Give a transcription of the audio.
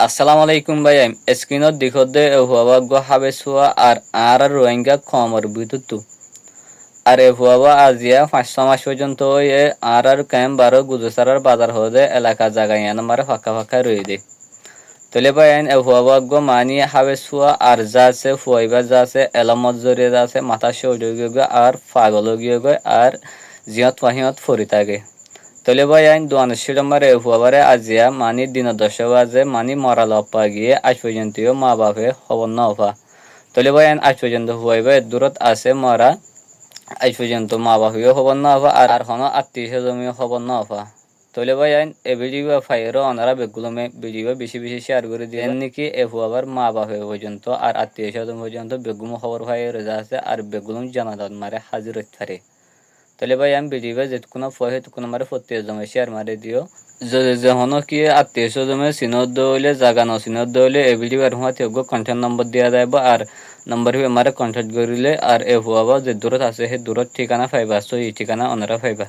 আসসালামু আলাইকুম ভাই স্ক্রিনত দিখদে হুয়াবাগ হাবেসুয়া আর রোহিঙ্গা কমর বিদ্যুৎ আর হুয়াবা আজিয়া 5-6 মাস পর্যন্ত আর ক্যাম্প বারো গুজসারার বাজার হদে এলাকা জায়গায় মারে ফাঁকা ফাঁকা রয়ে দে তলে ভাই হুয়াবাগ মানি হাবেসুয়া আর যাচ্ছে ফুয়াইবা যাচ্ছে এলামত জরিয়ে যাচ্ছে মাথা সৌযোগ্য আর পাগলগীয় আর জিয়ত ফাহিয়ত ফরি থাকে তলে ভাই দোয়ানশীল মারে হুয়াবারে আজিয়া মানি দিন 10 বাজে মানি মরাল অপা গিয়ে আজ পর্যন্তও মা বাপে খবর না অফা তলে ভাই আজ পর্যন্ত হুয়াইবা দূরত আছে মরা আজ পর্যন্ত মা বাপেও খবর না অফা আর কোনো আত্মীয় স্বজনীয় খবর না অফা তলে ভাই এ ভিডিও ফাইরও ওনারা বেগুলো ভিডিও বেশি বেশি শেয়ার করে দিয়ে নাকি এ হুয়াবার মা বাপে পর্যন্ত আর আত্মীয় স্বজন পর্যন্ত বেগুম খবর ফাইর আছে আর বেগুম জানাজাত মারে হাজির হতে পারে তাহলে ভাই আমি ভিডিও যেটুকুনো ফহে তুকুনো মারে ফতে জমে শেয়ার মারে দিও যে হনো কি আত্মীয় স্বজনে সিনত দইলে জাগা ন সিনত দইলে এ ভিডিও আর হুয়া তেগো কন্টাক্ট নম্বর দেয়া যাইব আর নম্বর হি আমারে কন্টাক্ট করিলে আর এ হুয়াবা যে দূরত আছে হে দূরত ঠিকানা পাইবা সো এই ঠিকানা ওনারা পাইবা।